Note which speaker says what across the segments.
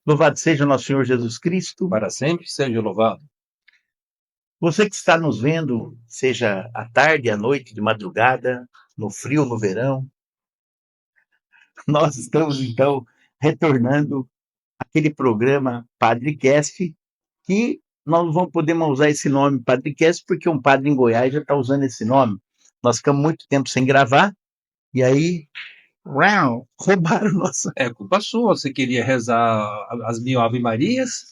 Speaker 1: Louvado seja nosso Senhor Jesus Cristo.
Speaker 2: Para sempre seja louvado.
Speaker 1: Você que está nos vendo, seja à tarde, à noite, de madrugada, no frio, no verão, nós estamos então retornando àquele programa Padrecast, que nós não vamos poder mais usar esse nome Padrecast, porque um padre em Goiás já está usando esse nome. Nós ficamos muito tempo sem gravar, e aí roubaram o nosso.
Speaker 2: É culpa sua, você queria rezar as 1000 Ave Marias,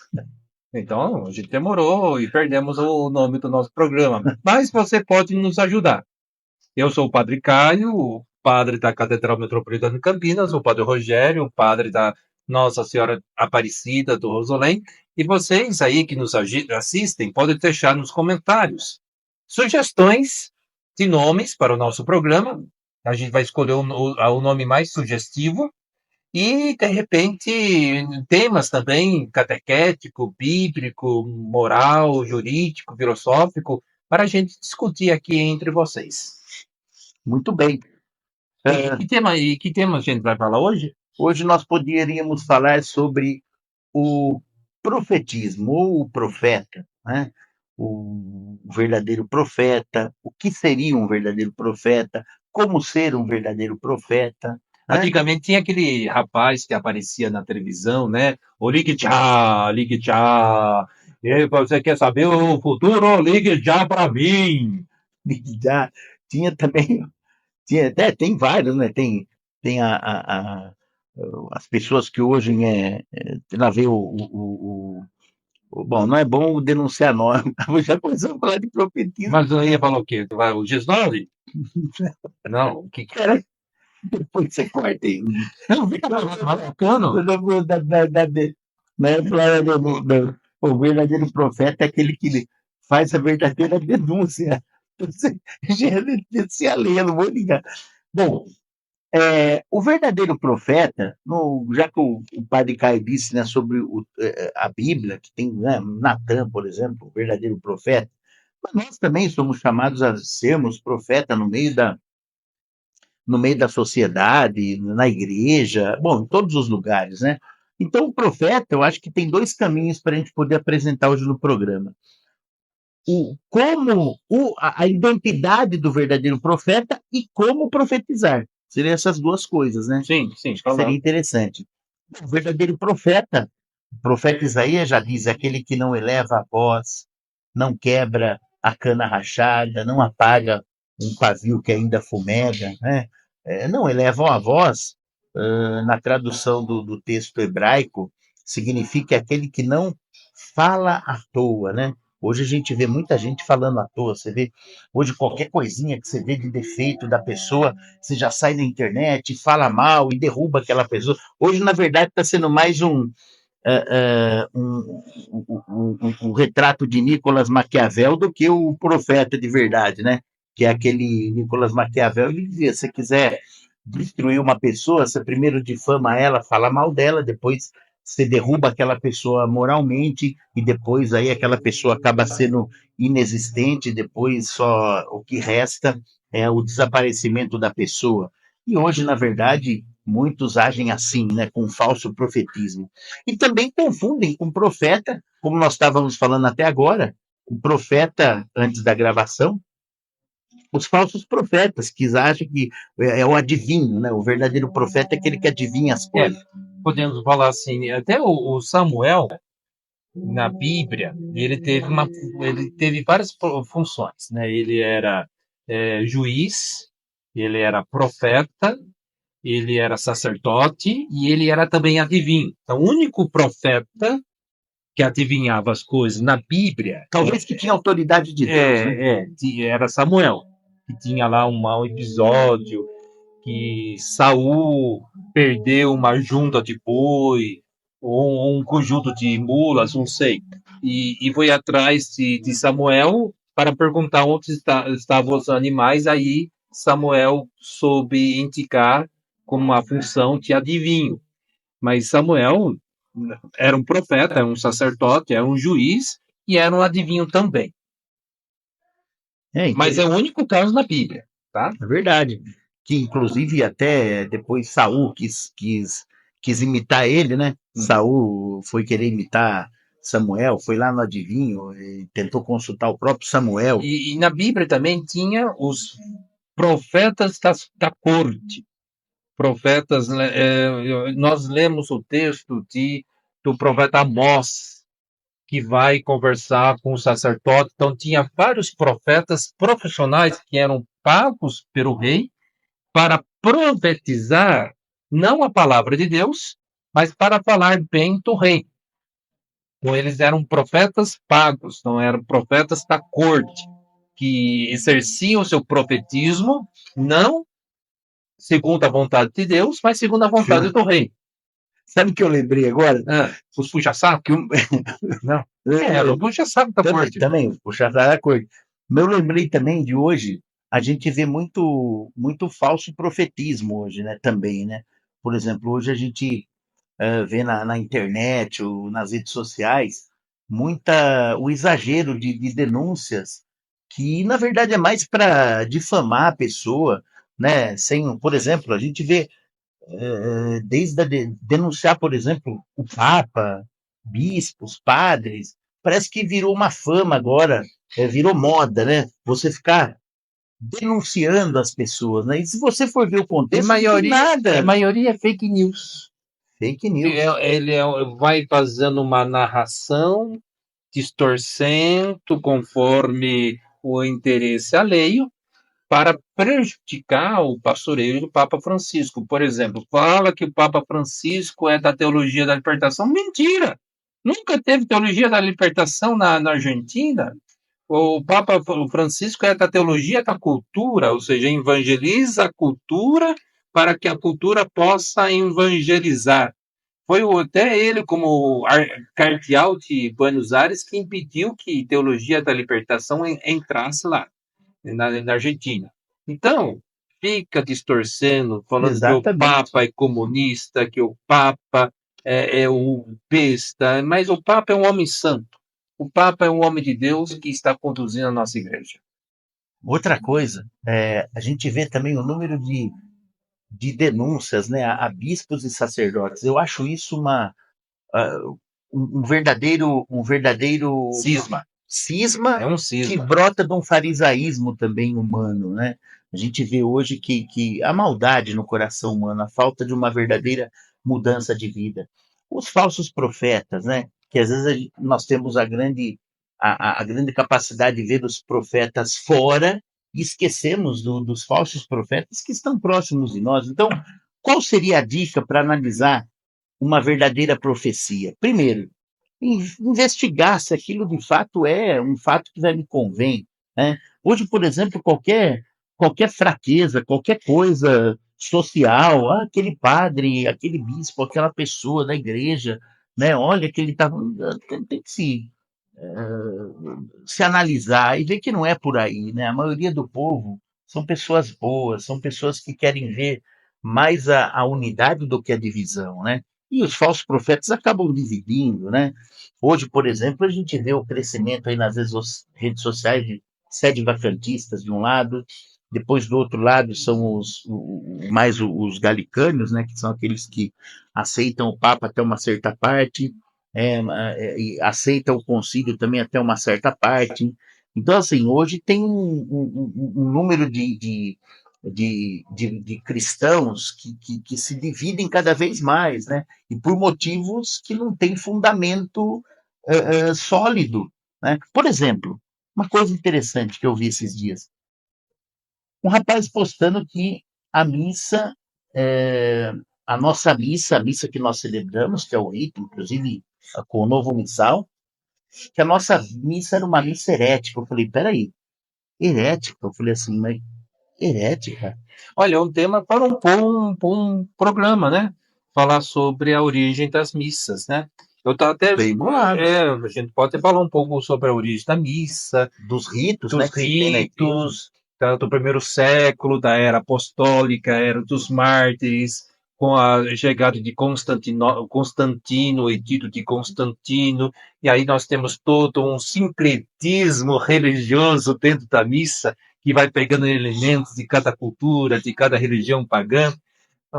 Speaker 2: então a gente demorou e perdemos o nome do nosso programa. Mas você pode nos ajudar. Eu sou o Padre Caio, o padre da Catedral Metropolitana de Campinas, o Padre Rogério, o padre da Nossa Senhora Aparecida do Rosolém, e vocês aí que nos assistem podem deixar nos comentários sugestões de nomes para o nosso programa. A gente vai escolher o nome mais sugestivo e, de repente, temas também catequético, bíblico, moral, jurídico, filosófico, para a gente discutir aqui entre vocês.
Speaker 1: Muito bem.
Speaker 2: Que tema a gente vai falar hoje?
Speaker 1: Hoje nós poderíamos falar sobre o profetismo, ou o profeta, né? O verdadeiro profeta, o que seria um verdadeiro profeta, como ser um verdadeiro profeta. Né?
Speaker 2: Antigamente tinha aquele rapaz que aparecia na televisão, né? O ligue já, ligue já. E aí, você quer saber o futuro? Ligue já para mim.
Speaker 1: Ligue já. Tinha também, tem vários, né? Tem as pessoas que hoje lá vê bom, não é bom denunciar nome. Já começamos a falar de profetismo.
Speaker 2: Mas eu ia falar o quê? O Gisnove? Não, que
Speaker 1: Cara, depois você corta aí.
Speaker 2: não fica marcando.
Speaker 1: O verdadeiro profeta é aquele que faz a verdadeira denúncia. Já lê, não vou ligar. Bom, o verdadeiro profeta, já que o padre Caio disse, né, sobre a Bíblia, que tem, né, Natan, por exemplo, o verdadeiro profeta, mas nós também somos chamados a sermos profeta no meio da sociedade, na igreja, bom, em todos os lugares, né? Então, o profeta, eu acho que tem dois caminhos para a gente poder apresentar hoje no programa. A identidade do verdadeiro profeta e como profetizar. Seriam essas duas coisas, né?
Speaker 2: Sim.
Speaker 1: Seria interessante. O verdadeiro profeta, o profeta Isaías já diz, aquele que não eleva a voz, não quebra a cana rachada, não apaga um pavio que ainda fumega, né? Não eleva a voz, na tradução do texto hebraico, significa aquele que não fala à toa, né? Hoje a gente vê muita gente falando à toa. Você vê, hoje qualquer coisinha que você vê de defeito da pessoa, você já sai na internet, fala mal e derruba aquela pessoa. Hoje, na verdade, está sendo mais um retrato de Nicolas Maquiavel do que o profeta de verdade, né? Que é aquele Nicolas Maquiavel, ele dizia, se quiser destruir uma pessoa, você primeiro difama ela, fala mal dela, depois você derruba aquela pessoa moralmente e depois aí aquela pessoa acaba sendo inexistente, depois só o que resta é o desaparecimento da pessoa. E hoje, na verdade, muitos agem assim, né, com falso profetismo. E também confundem com profeta, como nós estávamos falando até agora, o profeta antes da gravação, os falsos profetas, que acham que é o adivinho, né? O verdadeiro profeta é aquele que adivinha as coisas.
Speaker 2: Podemos falar assim, até o Samuel, na Bíblia, ele teve várias funções, né? Ele era juiz, ele era profeta, ele era sacerdote e ele era também adivinho. Então, o único profeta que adivinhava as coisas na Bíblia...
Speaker 1: Talvez que tinha autoridade de Deus,
Speaker 2: né? Era Samuel, que tinha lá um episódio que Saul perdeu uma junta de boi ou um conjunto de mulas, não sei, e foi atrás de Samuel para perguntar onde estavam os animais. Aí Samuel soube indicar como uma função de adivinho. Mas Samuel era um profeta, era um sacerdote, era um juiz e era um adivinho também. Mas é o único caso na Bíblia, tá?
Speaker 1: É verdade. Que inclusive até depois Saul quis imitar ele, né? Saul foi querer imitar Samuel, foi lá no adivinho, e tentou consultar o próprio Samuel.
Speaker 2: E na Bíblia também tinha os profetas da corte. Profetas, nós lemos o texto do profeta Amós, que vai conversar com o sacerdote. Então, tinha vários profetas profissionais que eram pagos pelo rei para profetizar não a palavra de Deus, mas para falar bem do rei. Então, eles eram profetas pagos, não eram profetas da corte, que exerciam o seu profetismo não segundo a vontade de Deus, mas segundo a vontade do rei.
Speaker 1: Sabe o que eu lembrei agora?
Speaker 2: Os puxa-saco? Não. O puxa-saco da corte.
Speaker 1: Também, o puxa-saco da corte. Mas eu lembrei também de hoje, a gente vê muito, muito falso profetismo hoje, né? Também, né? Por exemplo, hoje a gente vê na internet ou nas redes sociais o exagero de denúncias que, na verdade, é mais para difamar a pessoa, né? Por exemplo, a gente vê desde denunciar, por exemplo, o Papa, bispos, padres, parece que virou uma fama agora, virou moda, né? Você ficar denunciando as pessoas, né? E se você for ver o contexto, não tem nada.
Speaker 2: A maioria é fake news.
Speaker 1: Fake news.
Speaker 2: Ele vai fazendo uma narração, distorcendo conforme o interesse alheio, para prejudicar o pastoreio do Papa Francisco. Por exemplo, fala que o Papa Francisco é da teologia da libertação. Mentira! Nunca teve teologia da libertação na Argentina. O Papa Francisco é da teologia da cultura, ou seja, evangeliza a cultura para que a cultura possa evangelizar. Foi até ele, como cardeal de Buenos Aires, que impediu que teologia da libertação entrasse lá, na Argentina. Então, fica distorcendo, falando que o Papa é comunista, que o Papa é o besta, mas o Papa é um homem santo. O Papa é um homem de Deus que está conduzindo a nossa igreja.
Speaker 1: Outra coisa, a gente vê também o número de denúncias, né, a bispos e sacerdotes. Eu acho isso um verdadeiro cisma
Speaker 2: É um cisma.
Speaker 1: que brota de um farisaísmo também humano, né? A gente vê hoje que a maldade no coração humano, a falta de uma verdadeira mudança de vida. Os falsos profetas, né? Que às vezes nós temos a grande capacidade de ver os profetas fora e esquecemos dos falsos profetas que estão próximos de nós. Então, qual seria a dica para analisar uma verdadeira profecia? Primeiro, investigar se aquilo de fato é um fato que vai me convém, né? Hoje, por exemplo, qualquer fraqueza, qualquer coisa social, aquele padre, aquele bispo, aquela pessoa da igreja, né? Olha que ele está, tem que se analisar e ver que não é por aí, né? A maioria do povo são pessoas boas, são pessoas que querem ver mais a unidade do que a divisão, né? E os falsos profetas acabam dividindo, né? Hoje, por exemplo, a gente vê o crescimento aí nas redes sociais de sede vacantistas de um lado, depois do outro lado são os galicânios, né? Que são aqueles que aceitam o Papa até uma certa parte, e aceita o concílio também até uma certa parte. Então, assim, hoje tem um número de cristãos que se dividem cada vez mais, né? E por motivos que não têm fundamento sólido, né? Por exemplo, uma coisa interessante que eu vi esses dias. Um rapaz postando que a missa, a nossa missa, a missa que nós celebramos, que é o rito, inclusive com o novo missal, que a nossa missa era uma missa herética. Eu falei, peraí, herética? Eu falei assim, mas herética?
Speaker 2: Olha, é um tema para um programa, né? Falar sobre a origem das missas, né? Eu tô até
Speaker 1: bem bolado.
Speaker 2: A gente pode falar um pouco sobre a origem da missa,
Speaker 1: dos ritos,
Speaker 2: dos
Speaker 1: né?
Speaker 2: ritos, do primeiro século, da era apostólica, era dos mártires, com a chegada de Constantino, o Edito de Constantino, e aí nós temos todo um sincretismo religioso dentro da missa, que vai pegando elementos de cada cultura, de cada religião pagã.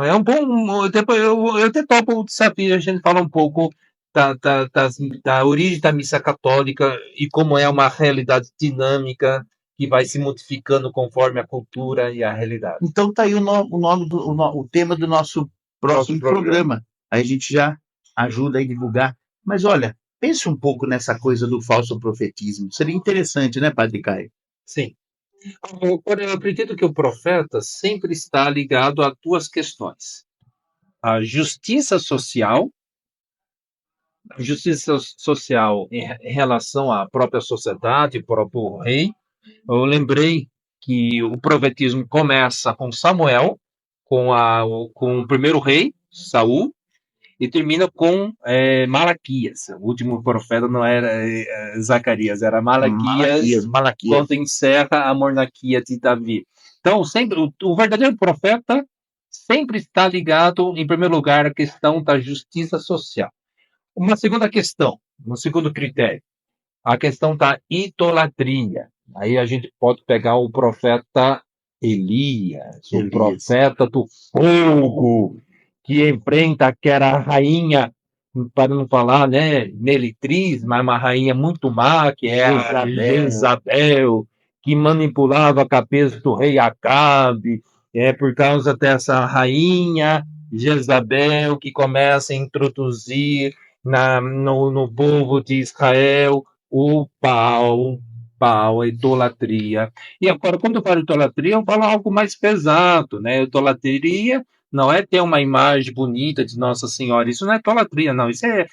Speaker 2: É um bom. Depois eu até topo o desafio, a gente fala um pouco da origem da missa católica e como é uma realidade dinâmica que vai se modificando conforme a cultura e a realidade.
Speaker 1: Então tá aí o nome o tema do nosso próximo programa. Aí a gente já ajuda a divulgar. Mas olha, pense um pouco nessa coisa do falso profetismo. Seria interessante, né, Padre Caio?
Speaker 2: Sim. Eu acredito que o profeta sempre está ligado a duas questões: a justiça social em relação à própria sociedade, próprio rei. Eu lembrei que o profetismo começa com Samuel, com o primeiro rei, Saul, e termina com Malaquias. O último profeta não era Zacarias, era Malaquias, quando encerra a monarquia de Davi. Então, sempre o verdadeiro profeta sempre está ligado, em primeiro lugar, à questão da justiça social. Uma segunda questão, um segundo critério, a questão da idolatria. Aí a gente pode pegar o profeta Elias, o profeta do fogo, que enfrenta aquela rainha, para não falar, né, Melitriz, mas uma rainha muito má, que é a Jezabel, que manipulava a cabeça do rei Acabe, por causa dessa rainha Jezabel, que começa a introduzir no povo de Israel o Baal, a idolatria. E agora, quando eu falo idolatria, eu falo algo mais pesado, né? Idolatria não é ter uma imagem bonita de Nossa Senhora, isso não é idolatria, não, isso é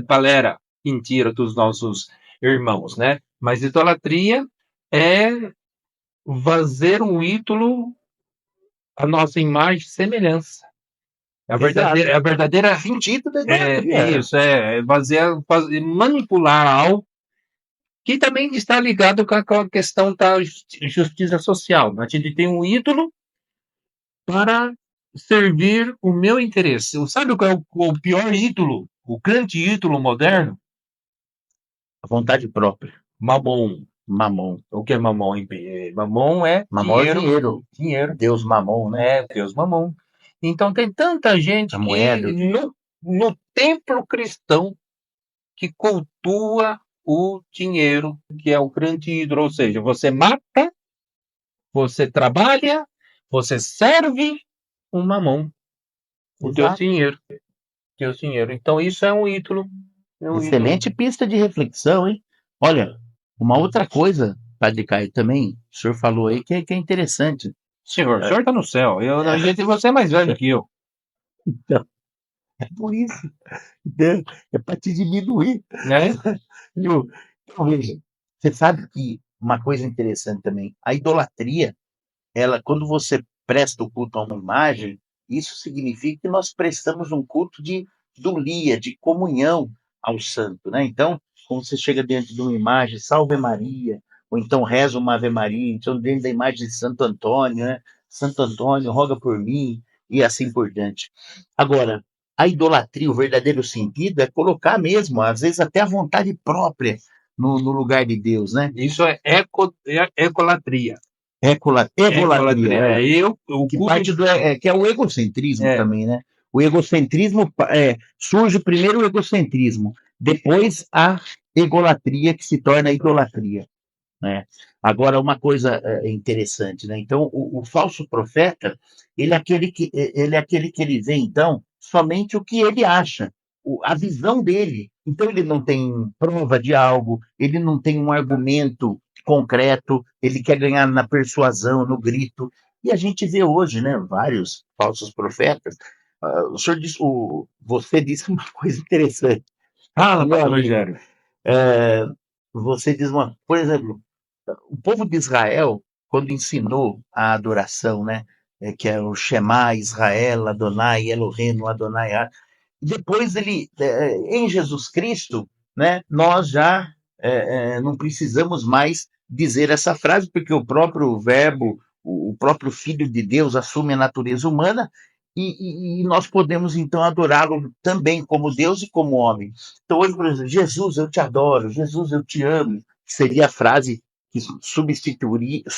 Speaker 2: palera, mentira dos nossos irmãos, né? Mas idolatria é fazer um ídolo a nossa imagem e semelhança. A verdadeira
Speaker 1: sentido da idolatria.
Speaker 2: isso, fazer manipular algo que também está ligado com a questão da justiça social. A gente tem um ídolo para servir o meu interesse. Sabe qual é o pior ídolo? O grande ídolo moderno?
Speaker 1: A vontade própria.
Speaker 2: Mamon.
Speaker 1: Mamon.
Speaker 2: O que é mamon? Mamon é
Speaker 1: dinheiro. Deus Mamon, né?
Speaker 2: É, Deus Mamon. Então tem tanta gente que no templo cristão que cultua o dinheiro, que é o grande ídolo. Ou seja, você mata, você trabalha, você serve um mamon, o teu dinheiro. Então isso é um ídolo.
Speaker 1: Excelente pista de reflexão, hein? Olha, uma outra coisa, Padre Caio, também, o senhor falou aí que é interessante.
Speaker 2: Senhor, o senhor está no céu. Você é mais velho que eu.
Speaker 1: Então, é por isso. É para te diminuir. Então, veja, você sabe que uma coisa interessante também, a idolatria, ela, quando você presta o culto a uma imagem, isso significa que nós prestamos um culto de dulia, de comunhão ao santo, né? Então, quando você chega diante de uma imagem, Salve Maria, ou então reza uma Ave Maria, então dentro da imagem de Santo Antônio, né? Santo Antônio, roga por mim, e assim por diante. Agora, a idolatria, o verdadeiro sentido é colocar mesmo, às vezes até a vontade própria no lugar de Deus, né?
Speaker 2: Isso é ecolatria.
Speaker 1: Egolatria. Que parte que é o egocentrismo também, né? O egocentrismo surge primeiro o egocentrismo, depois a egolatria que se torna a idolatria, né? Agora uma coisa interessante, né? Então o falso profeta ele é aquele que ele vê então somente o que ele acha, a visão dele. Então ele não tem prova de algo, ele não tem um argumento concreto, ele quer ganhar na persuasão, no grito. E a gente vê hoje, né, vários falsos profetas. O senhor disse, você disse uma coisa interessante.
Speaker 2: Rogério.
Speaker 1: Você diz por exemplo, o povo de Israel, quando ensinou a adoração, né, que é o Shema Israel, Adonai Elohim, Adonai. Depois em Jesus Cristo, né, nós já não precisamos mais dizer essa frase, porque o próprio Verbo, o próprio Filho de Deus assume a natureza humana e nós podemos então adorá-lo também como Deus e como homem. Então hoje, por exemplo, Jesus, eu te adoro, Jesus, eu te amo, seria a frase que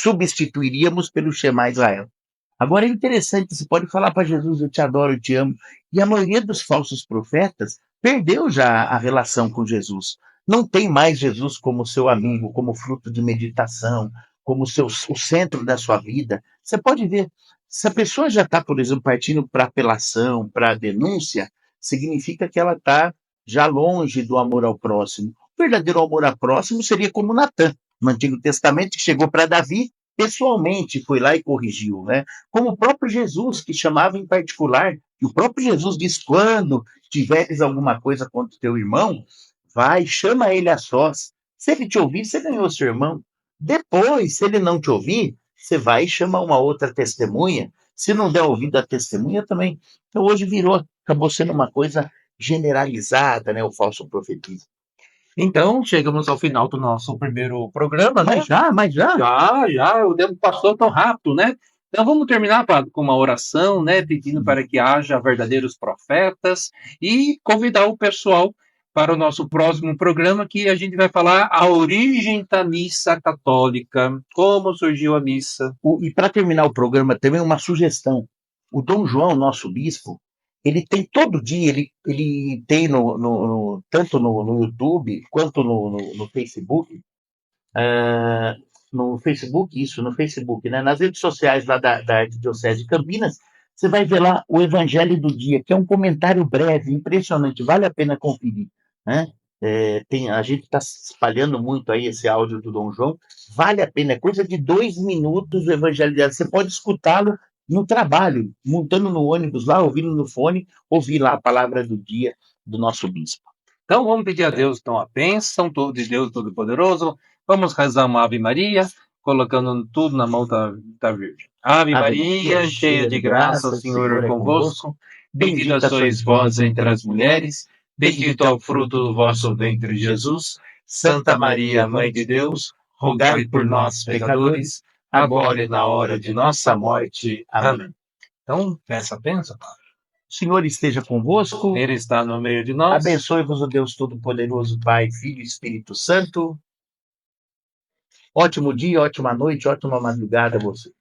Speaker 1: substituiríamos pelo Shema Israel. Agora é interessante, você pode falar para Jesus, eu te adoro, eu te amo. E a maioria dos falsos profetas perdeu já a relação com Jesus. Não tem mais Jesus como seu amigo, como fruto de meditação, como o centro da sua vida. Você pode ver, se a pessoa já está, por exemplo, partindo para apelação, para denúncia, significa que ela está já longe do amor ao próximo. O verdadeiro amor ao próximo seria como Natã, no Antigo Testamento, que chegou para Davi pessoalmente, foi lá e corrigiu, né? Como o próprio Jesus, que chamava em particular, e o próprio Jesus diz: quando tiveres alguma coisa contra o teu irmão, vai, chama ele a sós. Se ele te ouvir, você ganhou seu irmão. Depois, se ele não te ouvir, você vai e chama uma outra testemunha. Se não der ouvido à testemunha, também. Então, hoje acabou sendo uma coisa generalizada, né? O falso profetismo.
Speaker 2: Então, chegamos ao final do nosso primeiro programa, né?
Speaker 1: Mas já?
Speaker 2: Já, o tempo passou tão rápido, né? Então vamos terminar com uma oração, né? Pedindo para que haja verdadeiros profetas e convidar o pessoal para o nosso próximo programa, que a gente vai falar a origem da missa católica, como surgiu a missa.
Speaker 1: E para terminar o programa, também uma sugestão. O Dom João, nosso bispo, ele tem todo dia, ele tem tanto no YouTube quanto no Facebook, no Facebook, né? Nas redes sociais lá da Arquidiocese de Campinas, você vai ver lá o Evangelho do Dia, que é um comentário breve, impressionante, vale a pena conferir, né? A gente está espalhando muito aí esse áudio do Dom João, vale a pena, é coisa de 2 minutos o Evangelho do Dia, você pode escutá-lo no trabalho, montando no ônibus lá, ouvindo no fone, ouvir lá a palavra do dia do nosso bispo.
Speaker 2: Então vamos pedir a Deus então a bênção de Deus Todo-Poderoso. Vamos rezar uma Ave Maria, colocando tudo na mão da Virgem. Ave Maria, cheia de graça, o Senhor é convosco. Bendita sois vós entre as mulheres, bendito é o fruto do vosso ventre, Jesus. Santa Maria, Mãe de Deus, rogai por nós, pecadores, agora e na hora de nossa morte. Amém. Então, peça a bênção, Padre.
Speaker 1: O Senhor esteja convosco.
Speaker 2: Ele está no meio de nós.
Speaker 1: Abençoe-vos o Deus Todo-Poderoso, Pai, Filho e Espírito Santo. Ótimo dia, ótima noite, ótima madrugada a você.